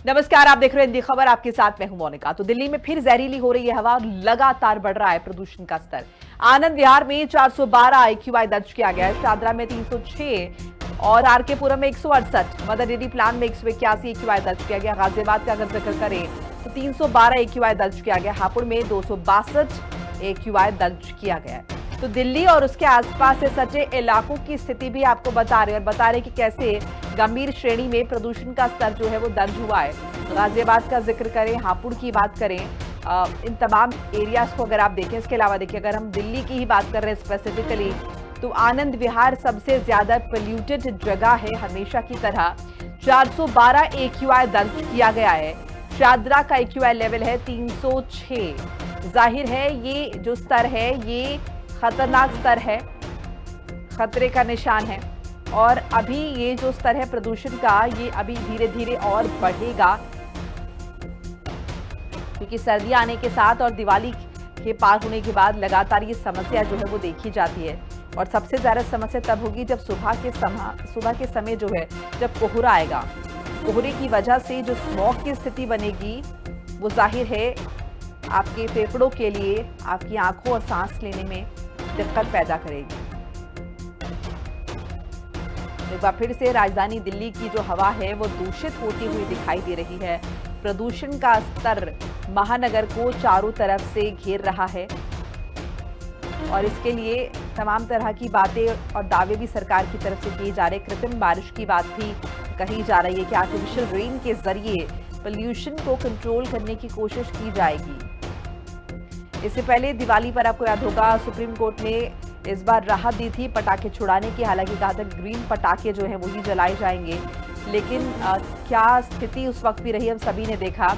नमस्कार, आप देख रहे हैं हिंदी खबर। आपके साथ मैं हूं मोनिका। तो दिल्ली में फिर जहरीली हो रही है हवा, लगातार बढ़ रहा है प्रदूषण का स्तर। आनंद विहार में 412 AQI दर्ज किया गया है, शादरा में 306 और आरके पुरम में 168, मदर डेयरी प्लान में 181 AQI दर्ज किया गया। गाजियाबाद का अगर जिक्र करें तो 312 AQI दर्ज किया गया। हापुड़ में 262 AQI दर्ज किया गया है। तो दिल्ली और उसके आसपास से सटे इलाकों की स्थिति भी आपको बता रहे कि कैसे गंभीर श्रेणी में प्रदूषण का स्तर जो है वो दर्ज हुआ है। गाजियाबाद का जिक्र करें, हापुड़ की बात करें, इन तमाम एरियाज को अगर आप देखें। इसके अलावा देखिए, अगर हम दिल्ली की ही बात कर रहे हैं स्पेसिफिकली, तो आनंद विहार सबसे ज्यादा पोल्यूटेड जगह है हमेशा की तरह। 412 AQI दर्ज किया गया है। शादरा का AQI लेवल है 306। जाहिर है ये जो स्तर है ये खतरनाक स्तर है, खतरे का निशान है। और अभी ये जो स्तर है प्रदूषण का, ये अभी धीरे धीरे और बढ़ेगा, क्योंकि सर्दियां आने के साथ और दिवाली के पार होने के बाद लगातार ये समस्या जो है वो देखी जाती है। और सबसे ज्यादा समस्या तब होगी जब सुबह के समय जो है, जब कोहरा आएगा। कोहरे की वजह से जो स्मॉग की स्थिति बनेगी वो जाहिर है आपके फेफड़ों के लिए, आपकी आंखों और सांस लेने में दिक्कत पैदा करेगी। एक बार फिर से राजधानी दिल्ली की जो हवा है वो दूषित होती हुई दिखाई दे रही है। प्रदूषण का स्तर महानगर को चारों तरफ से घेर रहा है और इसके लिए तमाम तरह की बातें और दावे भी सरकार की तरफ से किए जा रहे हैं। कृत्रिम बारिश की बात भी कही जा रही है कि आर्टिफिशियल रेन के जरिए पोल्यूशन को कंट्रोल करने की कोशिश की जाएगी। इससे पहले दिवाली पर आपको याद होगा सुप्रीम कोर्ट ने इस बार राहत दी थी पटाखे छुड़ाने की। हालांकि कहा था ग्रीन पटाखे जो हैं वही जलाए जाएंगे, लेकिन क्या स्थिति उस वक्त भी रही हम सभी ने देखा।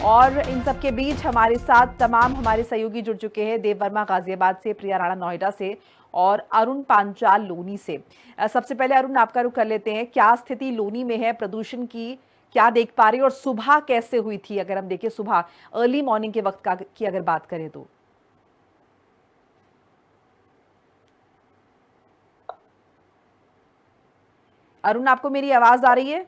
और इन सब के बीच हमारे साथ तमाम हमारे सहयोगी जुड़ चुके हैं। देव वर्मा गाजियाबाद से, प्रिया राणा नोएडा से और अरुण पांचाल लोनी से। सबसे पहले अरुण, आपका रुख कर लेते हैं। क्या स्थिति लोनी में है प्रदूषण की, क्या देख पा रहे हैं और सुबह कैसे हुई थी? अगर हम देखें सुबह अर्ली मॉर्निंग के वक्त की अगर बात करें तो। अरुण, आपको मेरी आवाज आ रही है?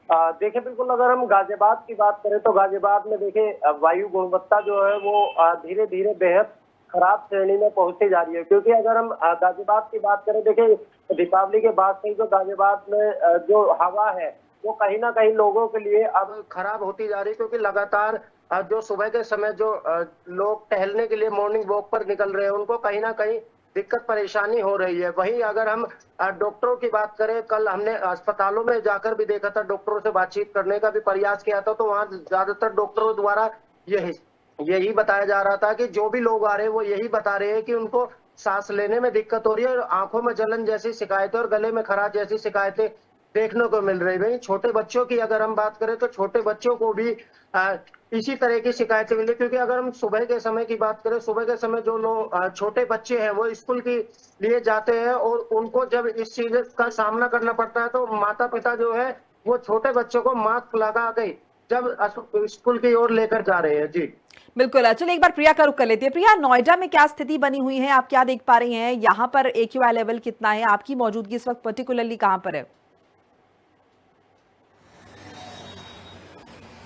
देखिए, बिल्कुल। अगर हम गाजियाबाद की बात करें तो गाजियाबाद में देखिए वायु गुणवत्ता जो है वो धीरे धीरे बेहद खराब श्रेणी में पहुंचती जा रही है। क्योंकि अगर हम गाजियाबाद की बात करें, देखिए दीपावली के बाद से जो गाजियाबाद में जो हवा है वो कहीं ना कहीं लोगों के लिए अब खराब होती जा रही है। क्योंकि लगातार जो सुबह के समय जो लोग टहलने के लिए मॉर्निंग वॉक पर निकल रहे हैं, उनको कहीं ना कहीं दिक्कत परेशानी हो रही है। वहीं अगर हम डॉक्टरों की बात करें, कल हमने अस्पतालों में जाकर भी देखा था, डॉक्टरों से बातचीत करने का भी प्रयास किया था, तो वहाँ ज्यादातर डॉक्टरों द्वारा यही बताया जा रहा था कि जो भी लोग आ रहे हैं वो यही बता रहे हैं कि उनको सांस लेने में दिक्कत हो रही है और आंखों में जलन जैसी शिकायतें और गले में खराश जैसी शिकायतें देखने को मिल रही है। छोटे बच्चों की अगर हम बात करें तो छोटे बच्चों को भी इसी तरह की शिकायतें मिली। क्योंकि अगर हम सुबह के समय की बात करें, सुबह के समय जो लोग छोटे बच्चे हैं वो स्कूल के लिए जाते हैं और उनको जब इस चीज का सामना करना पड़ता है तो माता पिता जो है वो छोटे बच्चों को मास्क लगा के जब स्कूल की ओर लेकर जा रहे हैं। जी बिल्कुल। चलिए एक बार प्रिया का रुख कर लेते हैं। प्रिया, नोएडा में क्या स्थिति बनी हुई है, आप क्या देख पा रही हैं? यहाँ पर AQI लेवल कितना है? आपकी मौजूदगी इस वक्त पर्टिकुलरली कहाँ पर है?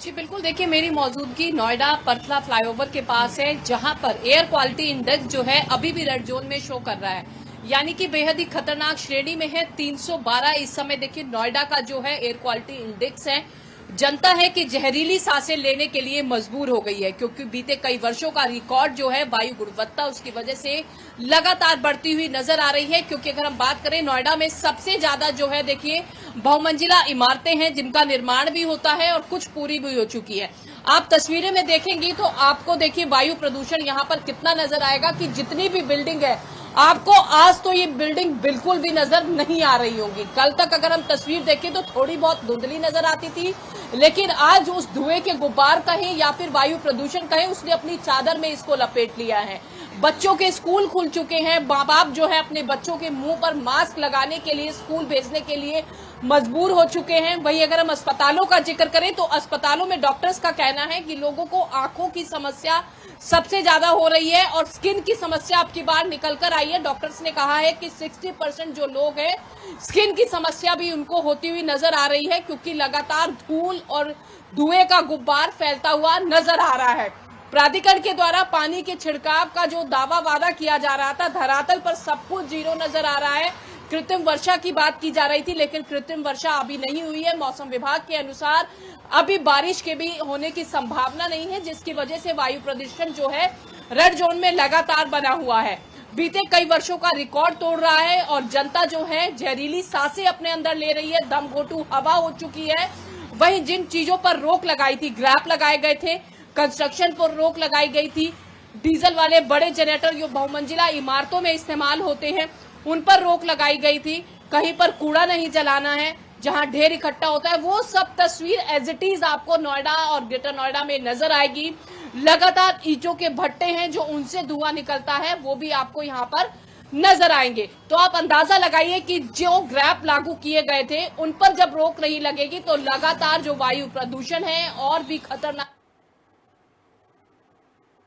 जी बिल्कुल, देखिए मेरी मौजूदगी नोएडा परथला फ्लाईओवर के पास है, जहां पर एयर क्वालिटी इंडेक्स जो है अभी भी रेड जोन में शो कर रहा है, यानी कि बेहद ही खतरनाक श्रेणी में है। 312 इस समय देखिए नोएडा का जो है एयर क्वालिटी इंडेक्स है। जनता है कि जहरीली सांसें लेने के लिए मजबूर हो गई है, क्योंकि बीते कई वर्षों का रिकॉर्ड जो है वायु गुणवत्ता उसकी वजह से लगातार बढ़ती हुई नजर आ रही है। क्योंकि अगर हम बात करें, नोएडा में सबसे ज्यादा जो है देखिए बहुमंजिला इमारतें हैं जिनका निर्माण भी होता है और कुछ पूरी भी हो चुकी है। आप तस्वीरें में देखेंगी तो आपको देखिए वायु प्रदूषण यहाँ पर कितना नजर आएगा कि जितनी भी बिल्डिंग है, आपको आज तो ये बिल्डिंग बिल्कुल भी नजर नहीं आ रही होगी। कल तक अगर हम तस्वीर देखें तो थोड़ी बहुत धुंधली नजर आती थी, लेकिन आज उस धुएं के गुब्बार कहें या फिर वायु प्रदूषण कहें, उसने अपनी चादर में इसको लपेट लिया है। बच्चों के स्कूल खुल चुके हैं, माँ बाप जो है अपने बच्चों के मुंह पर मास्क लगाने के लिए स्कूल भेजने के लिए मजबूर हो चुके हैं। वहीं अगर हम अस्पतालों का जिक्र करें तो अस्पतालों में डॉक्टर्स का कहना है कि लोगों को आंखों की समस्या सबसे ज्यादा हो रही है और स्किन की समस्या अब की बार निकल कर आई है। डॉक्टर्स ने कहा है कि 60% जो लोग हैं स्किन की समस्या भी उनको होती हुई नजर आ रही है, क्योंकि लगातार धूल और धुएं का गुब्बार फैलता हुआ नजर आ रहा है। प्राधिकरण के द्वारा पानी के छिड़काव का जो दावा वादा किया जा रहा था, धरातल पर सब कुछ जीरो नजर आ रहा है। कृत्रिम वर्षा की बात की जा रही थी, लेकिन कृत्रिम वर्षा अभी नहीं हुई है। मौसम विभाग के अनुसार अभी बारिश के भी होने की संभावना नहीं है, जिसकी वजह से वायु प्रदूषण जो है रेड जोन में लगातार बना हुआ है। बीते कई वर्षों का रिकॉर्ड तोड़ रहा है और जनता जो है जहरीली सांसें अपने अंदर ले रही है, दम घोटू हवा हो चुकी है। वहीं जिन चीजों पर रोक लगाई थी, ग्रैप लगाए गए थे, कंस्ट्रक्शन पर रोक लगाई गई थी, डीजल वाले बड़े जनरेटर जो बहुमंजिला इमारतों में इस्तेमाल होते हैं उन पर रोक लगाई गई थी, कहीं पर कूड़ा नहीं जलाना है, जहां ढेर इकट्ठा होता है, वो सब तस्वीर एज इट इज आपको नोएडा और ग्रेटर नोएडा में नजर आएगी। लगातार ईंटों के भट्टे हैं जो उनसे धुआं निकलता है, वो भी आपको यहाँ पर नजर आएंगे। तो आप अंदाजा लगाइए कि जो ग्रैप लागू किए गए थे उन पर जब रोक नहीं लगेगी तो लगातार जो वायु प्रदूषण है और भी खतरनाक।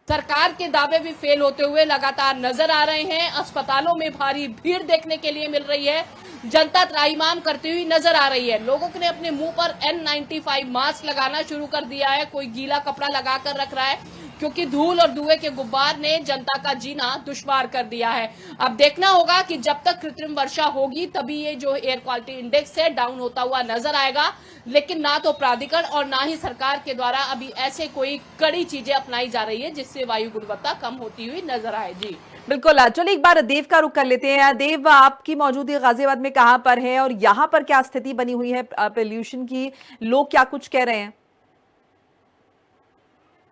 सरकार के दावे भी फेल होते हुए लगातार नजर आ रहे हैं। अस्पतालों में भारी भीड़ देखने के लिए मिल रही है, जनता त्राहिमाम करती हुई नजर आ रही है। लोगों ने अपने मुंह पर N95 मास्क लगाना शुरू कर दिया है, कोई गीला कपड़ा लगाकर रख रहा है, क्योंकि धूल और धुएं के गुब्बार ने जनता का जीना दुश्वार कर दिया है। अब देखना होगा कि जब तक कृत्रिम वर्षा होगी तभी ये जो एयर क्वालिटी इंडेक्स है डाउन होता हुआ नजर आएगा, लेकिन ना तो प्राधिकरण और ना ही सरकार के द्वारा अभी ऐसे कोई कड़ी चीजें अपनाई जा रही है जिससे वायु गुणवत्ता कम होती हुई नजर आए। जी बिल्कुल। चलिए एक बार देव का रुख कर लेते हैं। देव, आपकी मौजूदगी गाजियाबाद में कहां पर है और यहाँ पर क्या स्थिति बनी हुई है पोल्यूशन की, लोग क्या कुछ कह रहे हैं?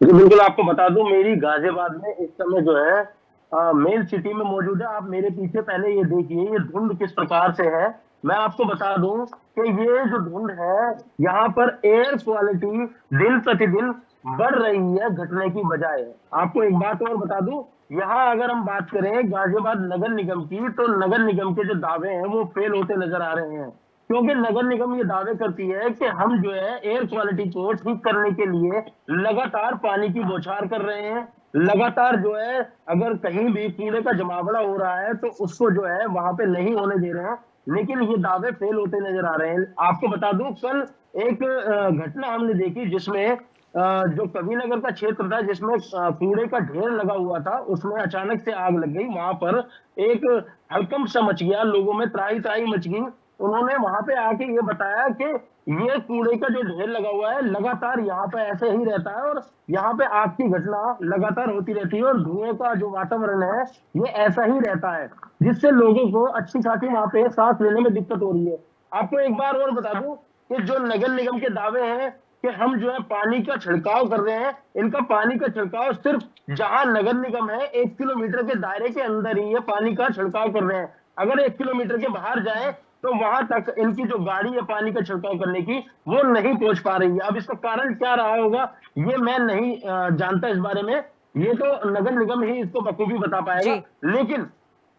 जी बिल्कुल, आपको बता दूं मेरी गाजियाबाद में इस समय जो है मेन सिटी में मौजूद है। आप मेरे पीछे पहले ये देखिए ये धुंध किस प्रकार से है। मैं आपको बता दूं कि ये जो धुंध है यहाँ पर एयर क्वालिटी दिन प्रतिदिन बढ़ रही है घटने की बजाय। आपको एक बात और बता दूं, यहाँ अगर हम बात करें गाजियाबाद नगर निगम की, तो नगर निगम के जो दावे हैं वो फेल होते नजर आ रहे हैं, क्योंकि नगर निगम ये दावे करती है कि हम जो है एयर क्वालिटी को ठीक करने के लिए लगातार पानी की बौछार कर रहे हैं। लगातार जो है अगर कहीं भी कूड़े का जमावड़ा हो रहा है तो उसको जो है वहां पे नहीं होने दे रहे हैं, लेकिन ये दावे फेल होते नजर आ रहे हैं। आपको बता दूं कल एक घटना हमने देखी जिसमें जो कविनगर का क्षेत्र था जिसमें कूड़े का ढेर लगा हुआ था, उसमें अचानक से आग लग गई। वहां पर एक हड़कंप सा मच गया, लोगों में त्राही त्राही मच गई। उन्होंने वहां पे आके ये बताया कि ये कूड़े का जो ढेर लगा हुआ है लगातार यहाँ पे ऐसे ही रहता है और यहाँ पे आग की घटना लगातार होती रहती है और धुएं का जो वातावरण है ये ऐसा ही रहता है, जिससे लोगों को अच्छी खासी वहां पे सांस लेने में दिक्कत हो रही है। आपको एक बार और बता दूं कि जो नगर निगम के दावे हैं कि हम जो है पानी का छिड़काव कर रहे हैं, इनका पानी का छिड़काव सिर्फ जहां नगर निगम है 1 किलोमीटर के दायरे के अंदर ही ये पानी का छिड़काव कर रहे हैं। अगर 1 किलोमीटर के बाहर जाए तो वहां तक इनकी जो गाड़ी है पानी का छिड़काव करने की वो नहीं पहुंच पा रही है। अब इसका कारण क्या रहा होगा ये मैं नहीं जानता इस बारे में, ये तो नगर निगम ही इसको बखूबी बता पाएगा। लेकिन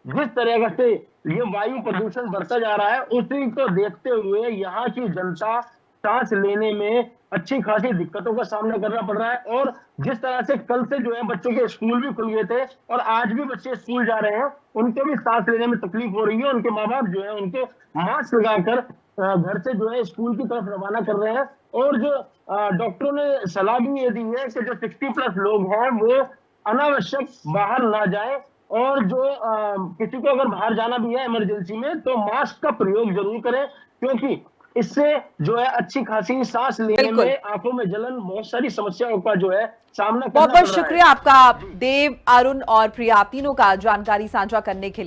जिस तरह से ये वायु प्रदूषण बढ़ता जा रहा है उसी को देखते हुए यहाँ की जनता सांस लेने में अच्छी खासी दिक्कतों का सामना करना पड़ रहा है। और जिस तरह से कल से जो है बच्चों के स्कूल भी खुल गए थे और आज भी बच्चे स्कूल जा रहे हैं, उनको भी सांस लेने में तकलीफ हो रही है। उनके माँ बाप जो है उनको मास्क लगाकर घर से जो है स्कूल की तरफ रवाना कर रहे हैं। और जो डॉक्टरों ने सलाह भी ये दी है कि जो 60+ लोग हैं वो अनावश्यक बाहर ना जाए और जो किसी को अगर बाहर जाना भी है इमरजेंसी में तो मास्क का प्रयोग जरूर करें, क्योंकि इससे जो है अच्छी खासी सांस लेने में, आंखों में जलन, बहुत सारी समस्याओं का जो है सामना करना पड़ रहा है। बहुत बहुत शुक्रिया आपका देव, अरुण और प्रिया, तीनों का जानकारी साझा करने के लिए।